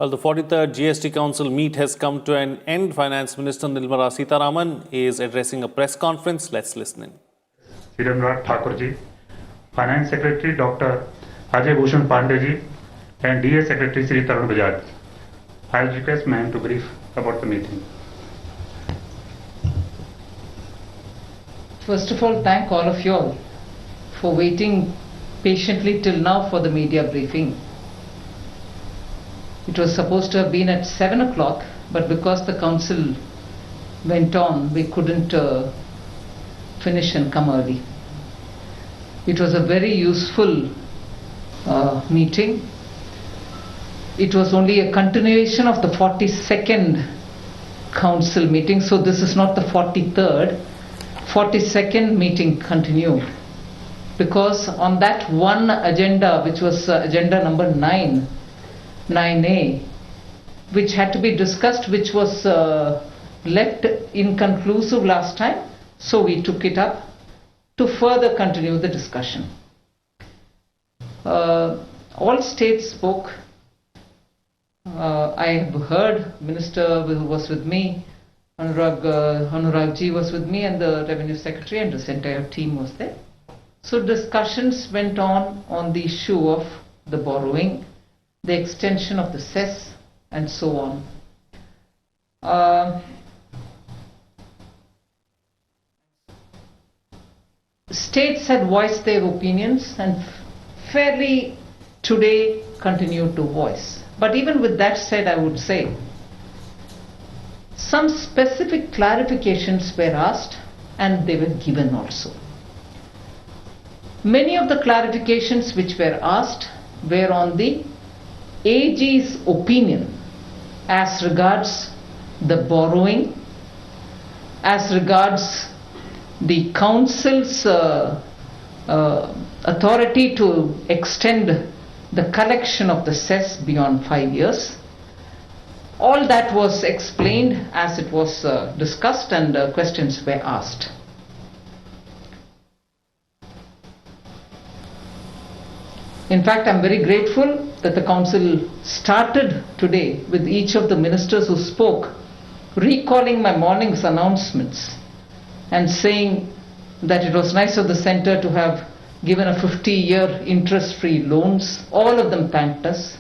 Well, the 43rd GST Council meet has come to an end. Finance Minister Nirmala Sitharaman is addressing a press conference. Let's listen in. Sridharnath Thakur ji, Finance Secretary Dr. Ajay Bhushan Pandey ji, and DA Secretary Sri Tarun Bajaj. I will request ma'am to brief about the meeting. First of all, thank all of you all for waiting patiently till now for the media briefing. It was supposed to have been at 7 o'clock, but because the council went on, we couldn't finish and come early. It was a very useful meeting. It was only a continuation of the 42nd council meeting, so this is not the 43rd. 42nd meeting continued, because on that one agenda, which was agenda number 9A, which had to be discussed, which was left inconclusive last time, so we took it up to further continue the discussion. All states spoke. I have heard Minister who was with me, Anurag ji was with me, and the Revenue Secretary and his entire team was there. So discussions went on the issue of the borrowing, the extension of the cess, and so on. States had voiced their opinions and fairly today continued to voice. But even with that said, I would say some specific clarifications were asked and they were given also. Many of the clarifications which were asked were on the AG's opinion as regards the borrowing, as regards the council's authority to extend the collection of the cess beyond 5 years. All that was explained as it was discussed, and questions were asked. In fact, I'm very grateful that the council started today with each of the ministers who spoke, recalling my morning's announcements and saying that it was nice of the centre to have given a 50-year interest-free loans. All of them thanked us.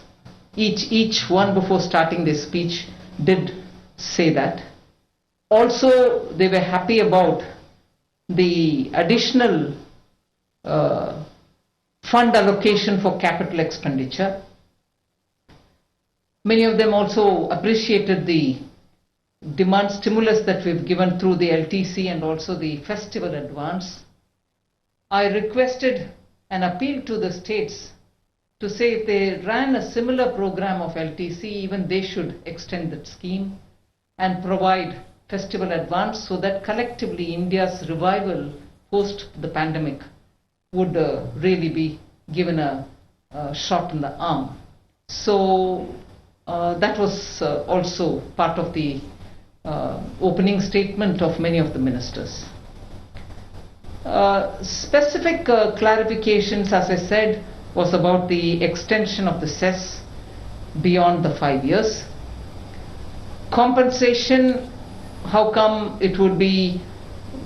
Each one before starting their speech did say that. Also, they were happy about the additional fund allocation for capital expenditure. Many of them also appreciated the demand stimulus that we've given through the LTC and also the festival advance. I requested and appealed to the states to say if they ran a similar program of LTC, even they should extend that scheme and provide festival advance so that collectively India's revival post the pandemic would really be given a shot in the arm. So that was also part of the opening statement of many of the ministers. Specific clarifications, as I said, was about the extension of the cess beyond the 5 years. Compensation, how come it would be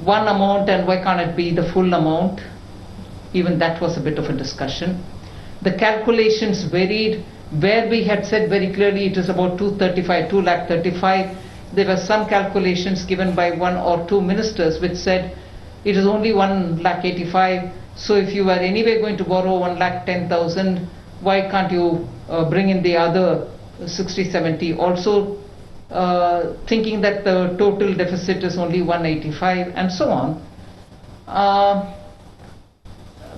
one amount and why can't it be the full amount? Even that was a bit of a discussion. The calculations varied. Where we had said very clearly it is about 235, there were some calculations given by one or two ministers which said it is only 1,85,000. So if you are anyway going to borrow 1,10,000, why can't you bring in the other 60-70? Also thinking that the total deficit is only 185 and so on.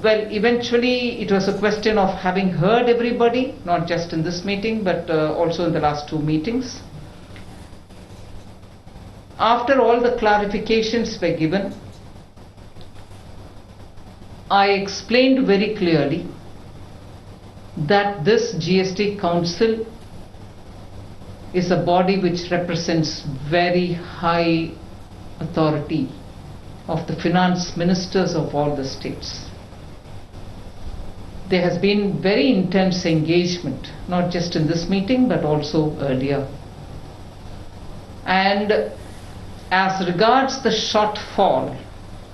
Well, eventually it was a question of having heard everybody, not just in this meeting, but also in the last two meetings. After all the clarifications were given, I explained very clearly that this GST Council is a body which represents very high authority of the finance ministers of all the states. there has been very intense engagement, not just in this meeting but also earlier. And as regards the shortfall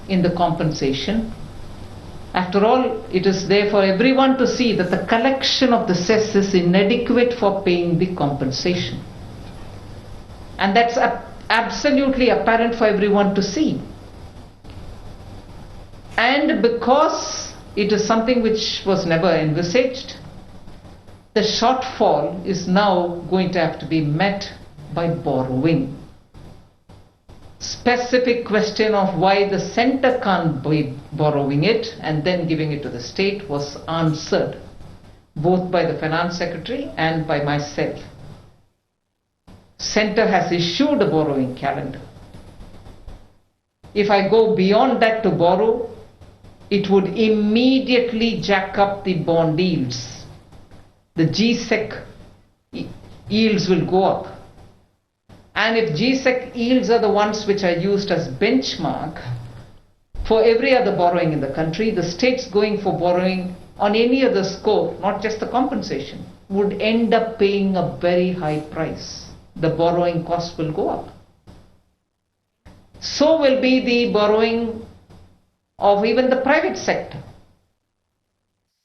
in the compensation, after all, it is there for everyone to see that the collection of the cess is inadequate for paying the compensation. And that's absolutely apparent for everyone to see. And because it is something which was never envisaged, the shortfall is now going to have to be met by borrowing. Specific question of why the center can't be borrowing it and then giving it to the state was answered both by the finance secretary and by myself. Center has issued a borrowing calendar. If I go beyond that to borrow, it would immediately jack up the bond yields. The GSEC yields will go up. And if GSEC yields are the ones which are used as benchmark for every other borrowing in the country, the states going for borrowing on any other score, not just the compensation, would end up paying a very high price. The borrowing cost will go up. So will be the borrowing of even the private sector.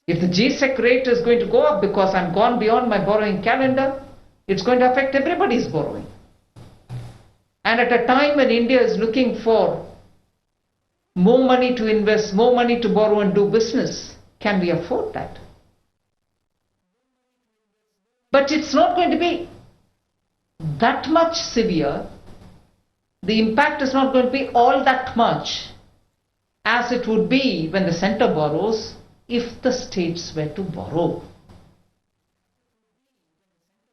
If the GSEC rate is going to go up because I'm gone beyond my borrowing calendar, it's going to affect everybody's borrowing. And at a time when India is looking for more money to invest, more money to borrow and do business, can we afford that? But it's not going to be that much severe. The impact is not going to be all that much as it would be when the center borrows if the states were to borrow.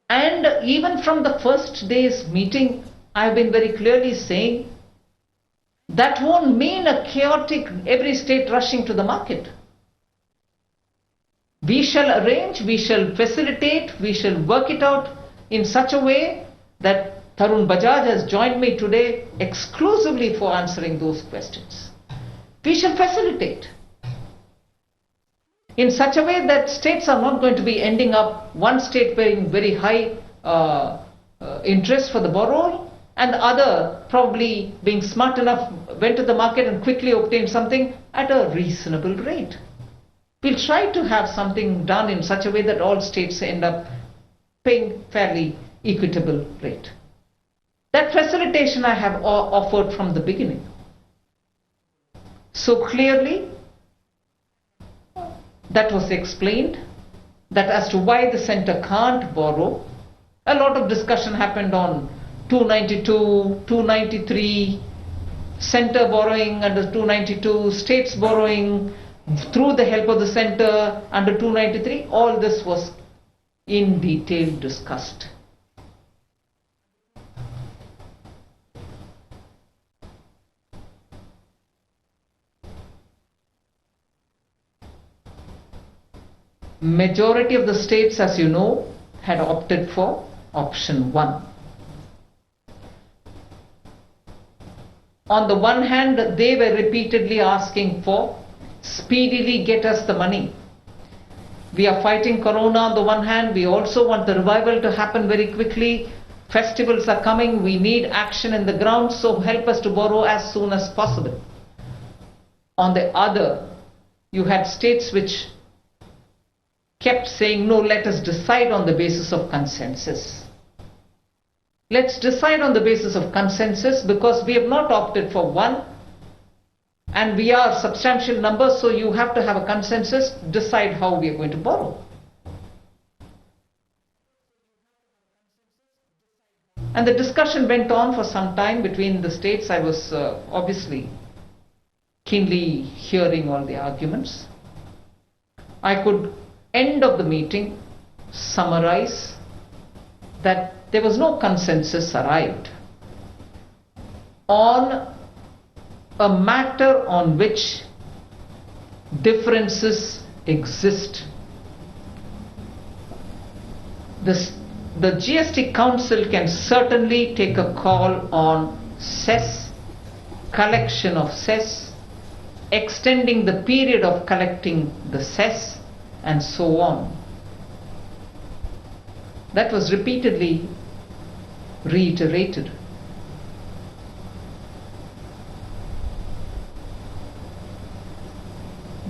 And even from the first day's meeting, I've been very clearly saying that won't mean a chaotic every state rushing to the market. We shall arrange, we shall facilitate, we shall work it out in such a way that Tarun Bajaj has joined me today exclusively for answering those questions. We shall facilitate in such a way that states are not going to be ending up one state paying very high interest for the borrower and the other probably being smart enough went to the market and quickly obtained something at a reasonable rate. We'll try to have something done in such a way that all states end up paying fairly equitable rate. That facilitation I have offered from the beginning. So clearly, that was explained, that as to why the center can't borrow. A lot of discussion happened on 292, 293, center borrowing under 292, states borrowing through the help of the center under 293. All this was in detail discussed. Majority of the states, as you know, had opted for option 1. On the one hand, they were repeatedly asking for speedily get us the money. We are fighting corona on the one hand, we also want the revival to happen very quickly. Festivals are coming, we need action in the ground, so help us to borrow as soon as possible. On the other, you had states which kept saying, no, let us decide on the basis of consensus. Let's decide on the basis of consensus because we have not opted for one and we are substantial numbers, so you have to have a consensus, decide how we are going to borrow. And the discussion went on for some time between the states. I was obviously keenly hearing all the arguments. I could, end of the meeting, summarize that there was no consensus arrived on a matter on which differences exist. The GST Council can certainly take a call on cess, collection of cess, extending the period of collecting the cess, and so on. That was repeatedly reiterated.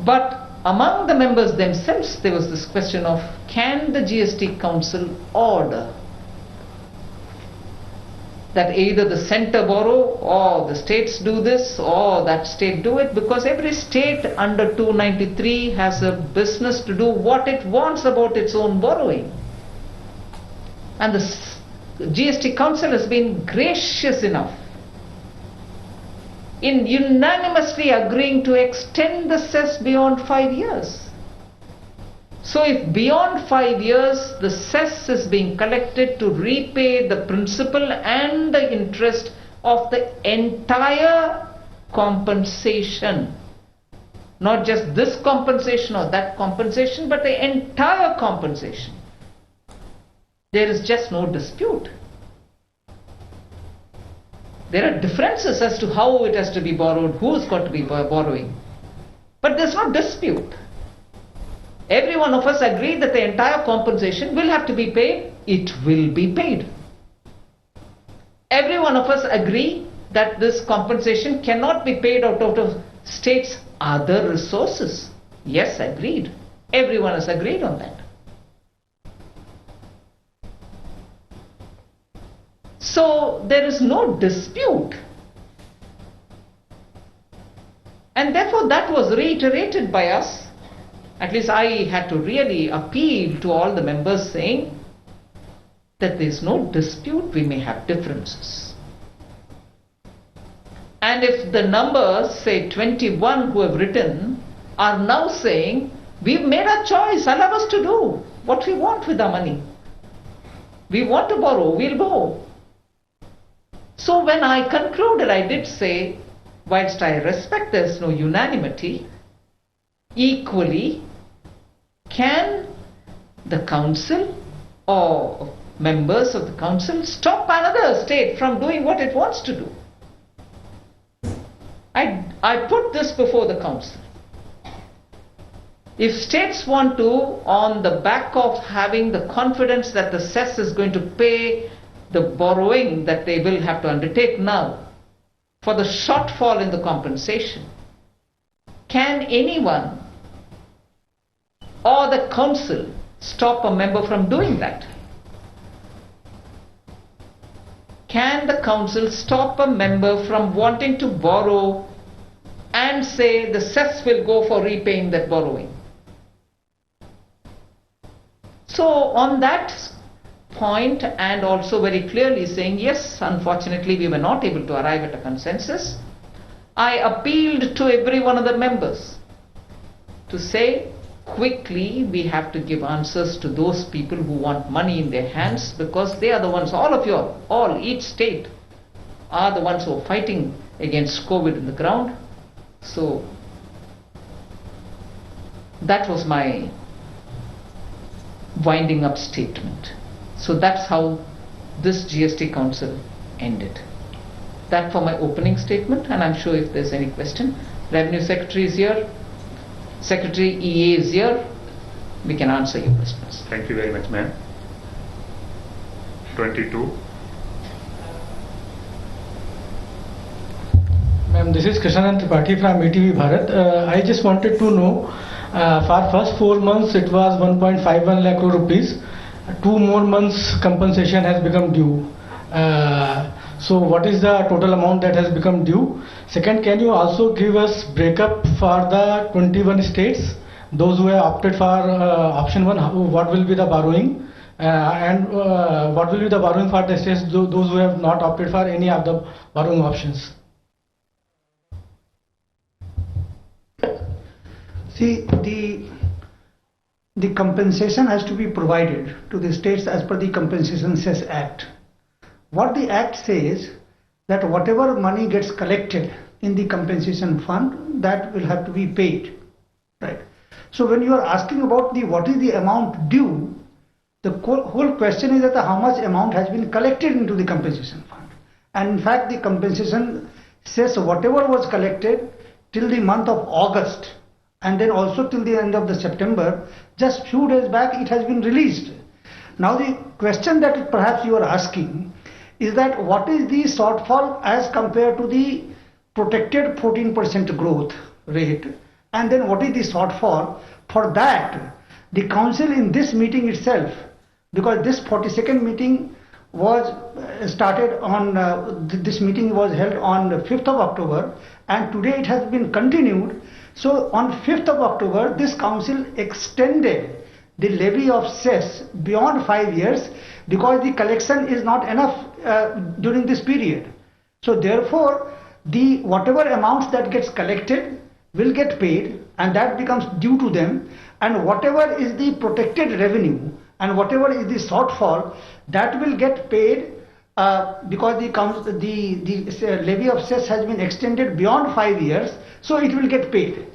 But among the members themselves, there was this question of, can the GST Council order that either the center borrow or the states do this or that state do it, because every state under 293 has a business to do what it wants about its own borrowing. And the GST Council has been gracious enough in unanimously agreeing to extend the cess beyond 5 years. So if beyond 5 years the cess is being collected to repay the principal and the interest of the entire compensation, not just this compensation or that compensation, but the entire compensation, there is just no dispute. There are differences as to how it has to be borrowed, who's got to be borrowing, but there's no dispute. Every one of us agree that the entire compensation will have to be paid. It will be paid. Every one of us agree that this compensation cannot be paid out of state's other resources. Yes, agreed. Everyone has agreed on that. So there is no dispute. And therefore that was reiterated by us. At least I had to really appeal to all the members, saying that there is no dispute, we may have differences. And if the numbers, say 21 who have written, are now saying, we've made a choice, allow us to do what we want with our money. We want to borrow, we'll go. So when I concluded, I did say, whilst I respect there's no unanimity, equally, can the council or members of the council stop another state from doing what it wants to do? I put this before the council. If states want to, on the back of having the confidence that the cess is going to pay the borrowing that they will have to undertake now for the shortfall in the compensation, can anyone or the council stop a member from doing that? Can the council stop a member from wanting to borrow and say the cess will go for repaying that borrowing? So on that point, and also very clearly saying, yes, unfortunately we were not able to arrive at a consensus, I appealed to every one of the members to say, quickly we have to give answers to those people who want money in their hands, because they are the ones, all of you, each state are the ones who are fighting against COVID in the ground. So that was my winding up statement. So that's how this GST Council ended. That for my opening statement, and I'm sure if there's any question, Revenue Secretary is here, Secretary EA is here, we can answer your questions. Thank you very much, ma'am. 22. Ma'am, this is Krishanand Tripathi from ETV Bharat. I just wanted to know, for first 4 months it was 1.51 lakh crore rupees. 2 more months compensation has become due. So what is the total amount that has become due? Second, can you also give us breakup for the 21 states, those who have opted for option 1, what will be the borrowing, and what will be the borrowing for the states, those who have not opted for any of the borrowing options? See, the compensation has to be provided to the states as per the Compensation Cess Act. What the Act says, that whatever money gets collected in the compensation fund, that will have to be paid, right? So when you are asking about what is the amount due, the whole question is that how much amount has been collected into the compensation fund. And in fact, the compensation says whatever was collected till the month of August, and then also till the end of the September, Just few days back it has been released. Now the question that perhaps you are asking is that what is the shortfall as compared to the protected 14% growth rate, and then what is the shortfall? For that, the council in this meeting itself, because this 42nd meeting was started on, this meeting was held on 5th of October and today it has been continued. So on 5th of October, this council extended the levy of cess beyond 5 years because the collection is not enough during this period. So therefore, the whatever amounts that gets collected will get paid and that becomes due to them, and whatever is the protected revenue and whatever is the shortfall, that will get paid because the levy of cess has been extended beyond 5 years, so it will get paid.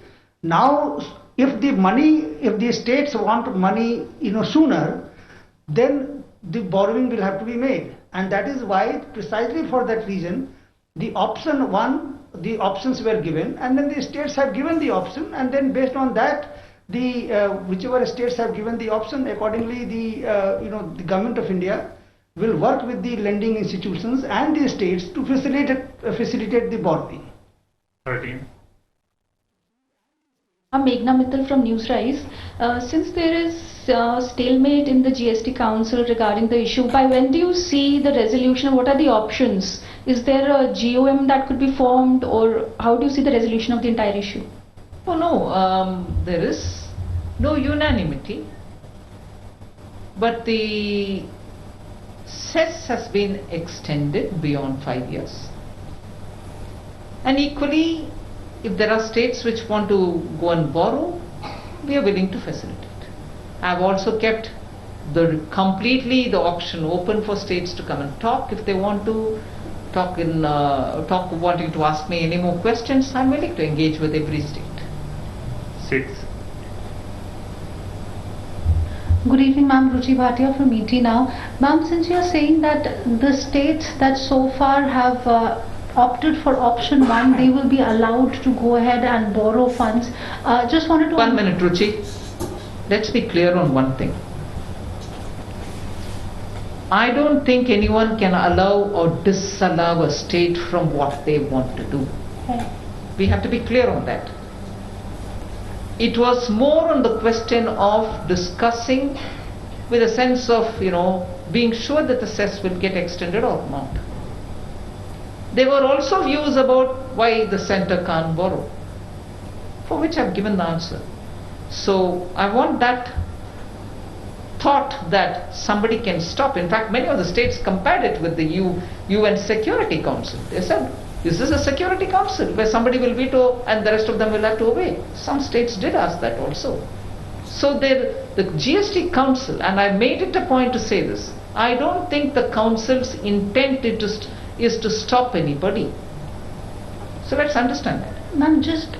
Now if the states want money sooner, then the borrowing will have to be made, and that is why precisely for that reason the options were given, and then the states have given the option, and then based on that the whichever states have given the option, accordingly the government of India will work with the lending institutions and the states to facilitate the borrowing. 13. I'm Meghna Mittal from Newsrise. Since there is stalemate in the GST Council regarding the issue, by when do you see the resolution? What are the options? Is there a GOM that could be formed, or how do you see the resolution of the entire issue? Oh no, there is no unanimity, but the cess has been extended beyond 5 years, and equally if there are states which want to go and borrow, we are willing to facilitate. I have also kept completely the option open for states to come and talk if they want to wanting to ask me any more questions. I'm willing to engage with every state. 6. Good evening, ma'am. Ruchi Bhatia from ET Now. Ma'am, since you are saying that the states that so far have opted for option 1, they will be allowed to go ahead and borrow funds. Just wanted to... 1 minute, Ruchi. Let's be clear on one thing. I don't think anyone can allow or disallow a state from what they want to do. Okay. We have to be clear on that. It was more on the question of discussing with a sense of, being sure that the cess will get extended or not. There were also views about why the center can't borrow, for which I've given the answer. So I want that thought that somebody can stop. In fact, many of the states compared it with the UN Security Council. They said, this is a Security Council where somebody will veto and the rest of them will have to obey. Some states did ask that also. So the GST Council, and I made it a point to say this, I don't think the Council's intent is to stop anybody. So let's understand that. Ma'am, just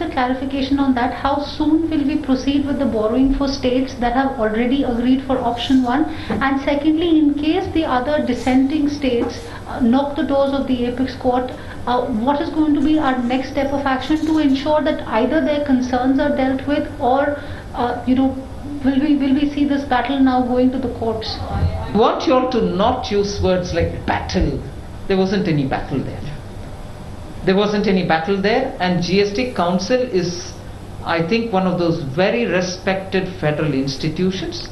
a clarification on that. How soon will we proceed with the borrowing for states that have already agreed for option 1? And secondly, in case the other dissenting states knock the doors of the apex court, what is going to be our next step of action to ensure that either their concerns are dealt with, or will we see this battle now going to the courts? I want you all to not use words like battle. There wasn't any battle there. There wasn't any battle there, and GST Council is, I think, one of those very respected federal institutions.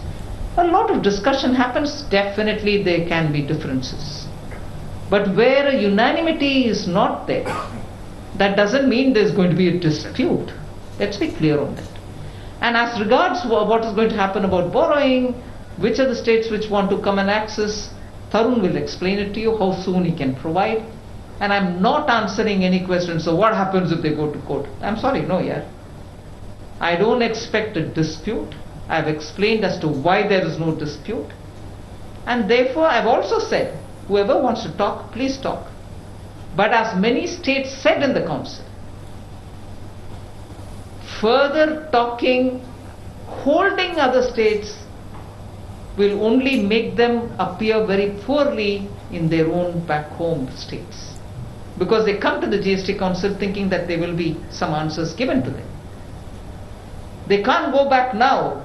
A lot of discussion happens. Definitely there can be differences. But where a unanimity is not there, that doesn't mean there's going to be a dispute. Let's be clear on that. And as regards what is going to happen about borrowing, which are the states which want to come and access, Tarun will explain it to you how soon he can provide. And I'm not answering any questions. So what happens if they go to court? I'm sorry, no, yeah. I don't expect a dispute. I've explained as to why there is no dispute. And therefore, I've also said, whoever wants to talk, please talk. But as many states said in the council, further talking, holding other states will only make them appear very poorly in their own back home states. Because they come to the GST Council thinking that there will be some answers given to them. They can't go back now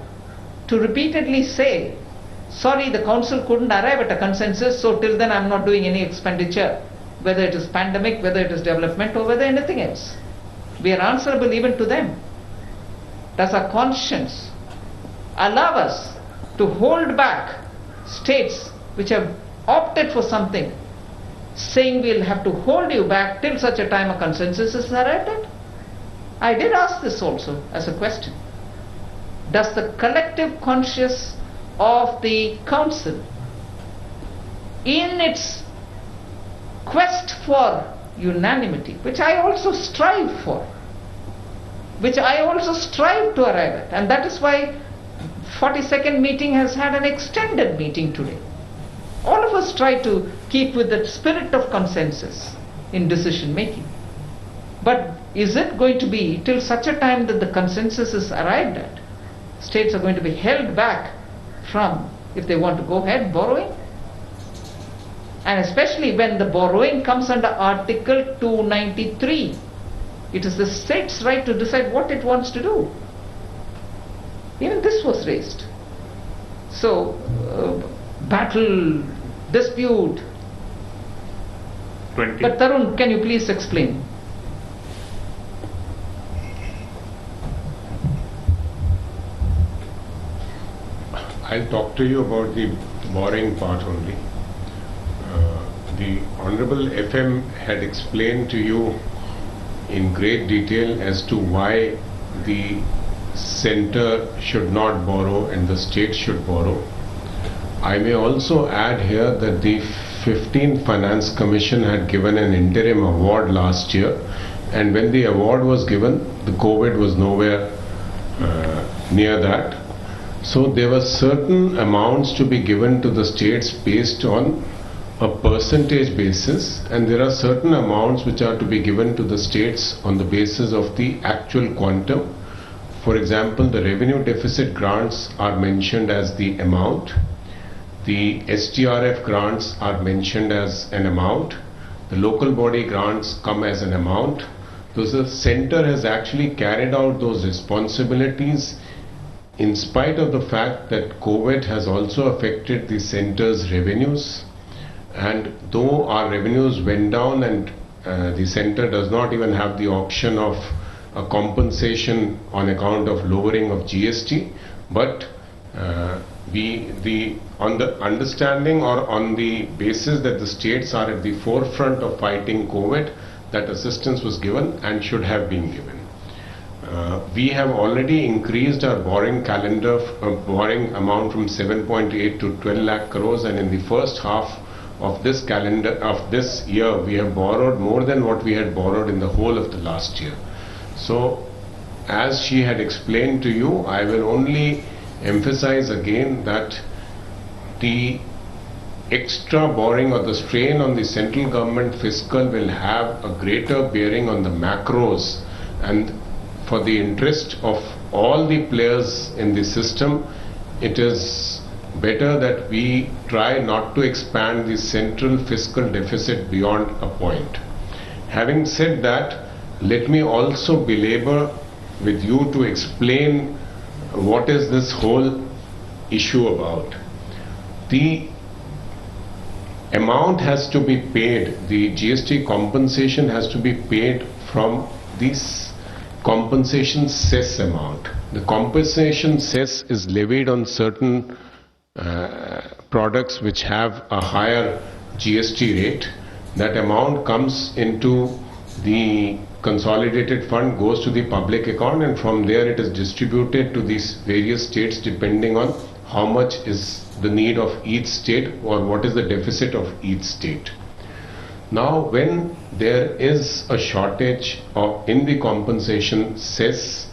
to repeatedly say, sorry, the council couldn't arrive at a consensus, so till then I'm not doing any expenditure, whether it is pandemic, whether it is development, or whether anything else. We are answerable even to them. Does our conscience allow us to hold back states which have opted for something, saying we'll have to hold you back till such a time a consensus is arrived at? I did ask this also as a question. Does the collective conscience of the council, in its quest for unanimity, which I also strive for, which I also strive to arrive at, and that is why 42nd meeting has had an extended meeting today. All of us try to keep with that spirit of consensus in decision making. But is it going to be till such a time that the consensus is arrived at, states are going to be held back from, if they want to go ahead, borrowing? And especially when the borrowing comes under Article 293, it is the state's right to decide what it wants to do. Even this was raised. So, battle, dispute. 20. But Tarun, can you please explain? I'll talk to you about the borrowing part only. The Honorable FM had explained to you in great detail as to why the center should not borrow and the state should borrow. I may also add here that the 15th Finance Commission had given an interim award last year, and when the award was given, the COVID was nowhere near that. So there were certain amounts to be given to the states based on a percentage basis, and there are certain amounts which are to be given to the states on the basis of the actual quantum. For example, the revenue deficit grants are mentioned as the amount. The STRF grants are mentioned as an amount. The local body grants come as an amount. So the center has actually carried out those responsibilities in spite of the fact that COVID has also affected the center's revenues. And though our revenues went down and the center does not even have the option of a compensation on account of lowering of GST, but on the understanding or on the basis that the states are at the forefront of fighting COVID, that assistance was given and should have been given. We have already increased our borrowing borrowing amount from 7.8 to 12 lakh crores, and in the first half of this year we have borrowed more than what we had borrowed in the whole of the last year. So, as she had explained to you, I will only emphasize again that the extra borrowing or the strain on the central government fiscal will have a greater bearing on the macros, and for the interest of all the players in the system, it is better that we try not to expand the central fiscal deficit beyond a point. Having said that, let me also belabor with you to explain what is this whole issue about. The amount has to be paid, the GST compensation has to be paid from this compensation cess amount. The compensation cess is levied on certain products which have a higher GST rate. That amount comes into the consolidated fund, goes to the public account, and from there it is distributed to these various states depending on how much is the need of each state or what is the deficit of each state. Now, when there is a shortage in the compensation cess,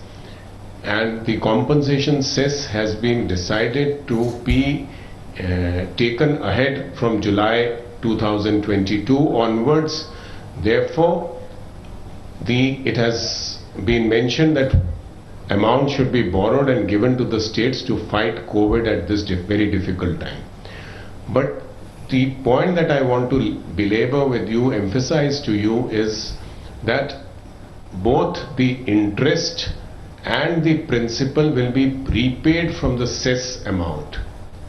and the compensation cess has been decided to be taken ahead from July 2022 onwards, therefore it has been mentioned that amount should be borrowed and given to the states to fight COVID at this very difficult time. But the point that I want to belabor with you, emphasize to you, is that both the interest and the principal will be repaid from the cess amount,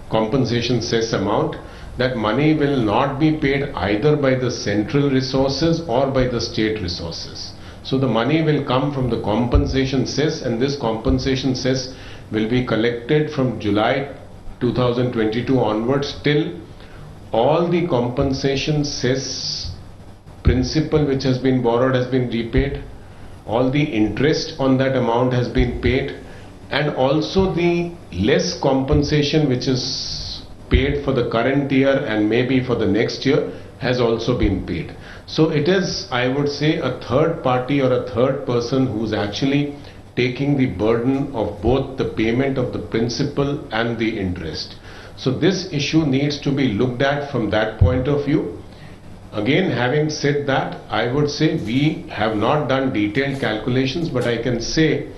compensation cess amount. That money will not be paid either by the central resources or by the state resources. So the money will come from the compensation cess, and this compensation cess will be collected from July 2022 onwards till all the compensation cess principal which has been borrowed has been repaid, all the interest on that amount has been paid, and also the less compensation which is paid for the current year and maybe for the next year has also been paid. So it is, I would say, a third party or a third person who's actually taking the burden of both the payment of the principal and the interest. So this issue needs to be looked at from that point of view. Again, having said that, I would say we have not done detailed calculations, but I can say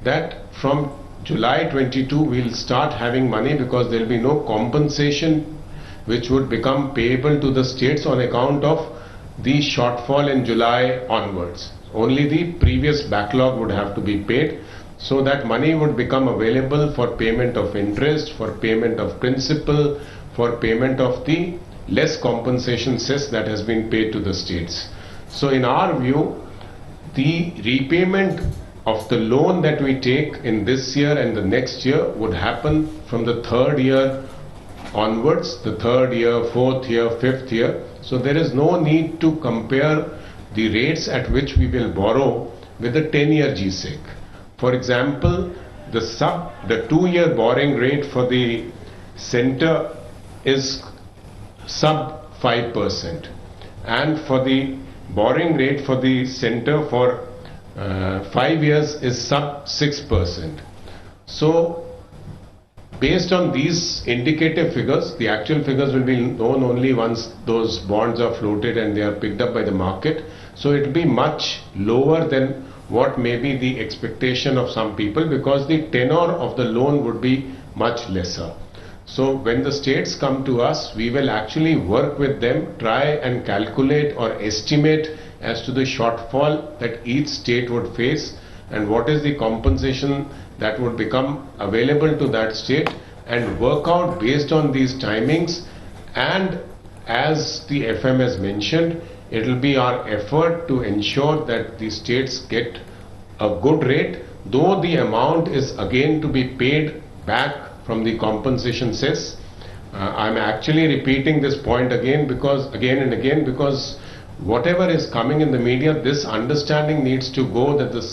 that from July 22 we'll start having money, because there will be no compensation which would become payable to the states on account of the shortfall in July onwards. Only the previous backlog would have to be paid. So that money would become available for payment of interest, for payment of principal, for payment of the less compensation cess that has been paid to the states. So in our view, the repayment of the loan that we take in this year and the next year would happen from the third year onwards, the third year, fourth year, fifth year. So there is no need to compare the rates at which we will borrow with the 10-year GSEC. For example, the 2-year borrowing rate for the center is sub 5%, and for the borrowing rate for the center for 5 years is sub 6%. So based on these indicative figures, the actual figures will be known only once those bonds are floated and they are picked up by the market. So it will be much lower than what may be the expectation of some people, because the tenor of the loan would be much lesser. So when the states come to us, we will actually work with them, try and calculate or estimate as to the shortfall that each state would face and what is the compensation that would become available to that state, and work out based on these timings. And as the FM has mentioned, it will be our effort to ensure that the states get a good rate, though the amount is again to be paid back from the compensation cess. I'm actually repeating this point again and again because whatever is coming in the media, this understanding needs to go that the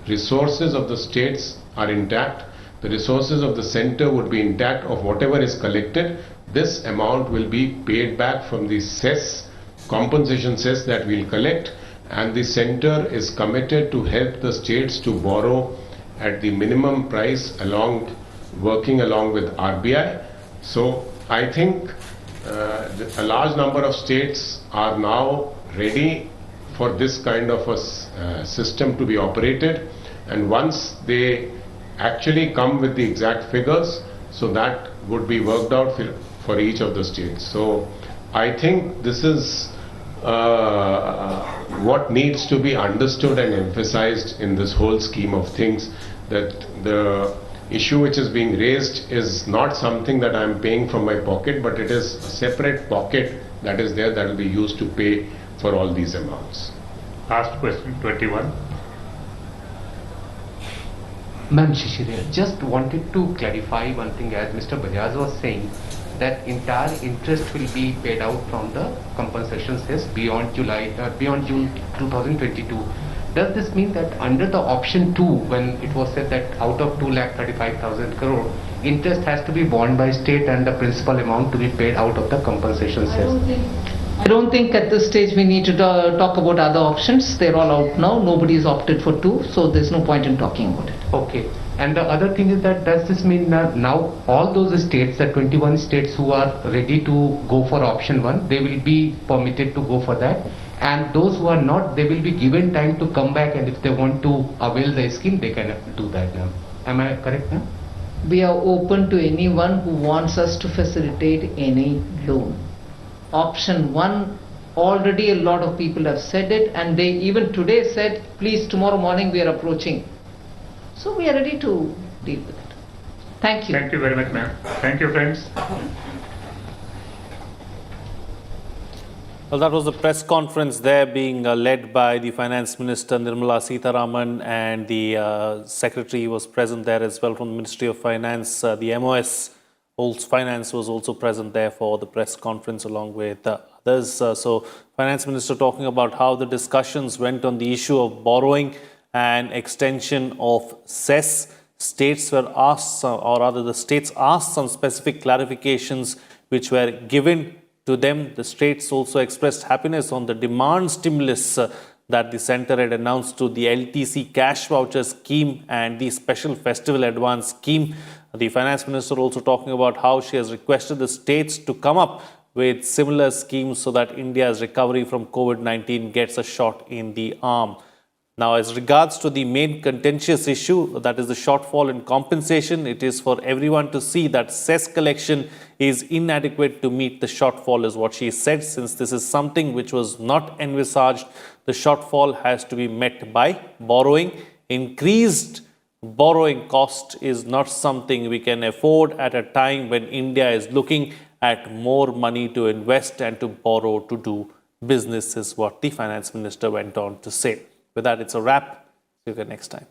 resources of the states are intact, the resources of the center would be intact. Of whatever is collected, this amount will be paid back from the cess, compensation cess that we'll collect, and the center is committed to help the states to borrow at the minimum price working along with RBI. So I think a large number of states are now ready for this kind of a system to be operated, and once they actually come with the exact figures, so that would be worked out for each of the states. So I think this is what needs to be understood and emphasized in this whole scheme of things, that the issue which is being raised is not something that I am paying from my pocket, but it is a separate pocket that is there that will be used to pay for all these amounts. Last question, 21. Ma'am Shishir, just wanted to clarify one thing, as Mr. Bajaj was saying, that entire interest will be paid out from the compensation cess beyond June 2022. Does this mean that under the option 2, when it was said that out of 2,35,000 crore, interest has to be borne by state and the principal amount to be paid out of the compensation cess? I don't think at this stage we need to talk about other options. They're all out now. Nobody's opted for 2, so there's no point in talking about it. Okay. And the other thing is that does this mean that now all those states, the 21 states who are ready to go for option 1, they will be permitted to go for that, and those who are not, they will be given time to come back, and if they want to avail the scheme, they can do that now. Am I correct now? We are open to anyone who wants us to facilitate any loan. Option 1, already a lot of people have said it, and they even today said, please tomorrow morning we are approaching. So we are ready to deal with it. Thank you. Thank you very much, ma'am. Thank you, friends. Well, that was the press conference there being led by the Finance Minister Nirmala Sitharaman, and the Secretary was present there as well from the Ministry of Finance. The MOS Finance was also present there for the press conference along with others. So Finance Minister talking about how the discussions went on the issue of borrowing and extension of cess. States were asked, or rather the states asked some specific clarifications which were given to them. The states also expressed happiness on the demand stimulus that the centre had announced to the LTC cash voucher scheme and the special festival advance scheme. The Finance Minister also talking about how she has requested the states to come up with similar schemes so that India's recovery from COVID-19 gets a shot in the arm. Now, as regards to the main contentious issue, that is the shortfall in compensation, it is for everyone to see that cess collection is inadequate to meet the shortfall, is what she said. Since this is something which was not envisaged, the shortfall has to be met by borrowing. Increased borrowing cost is not something we can afford at a time when India is looking at more money to invest and to borrow to do business, is what the Finance Minister went on to say. With that, it's a wrap. See you again next time.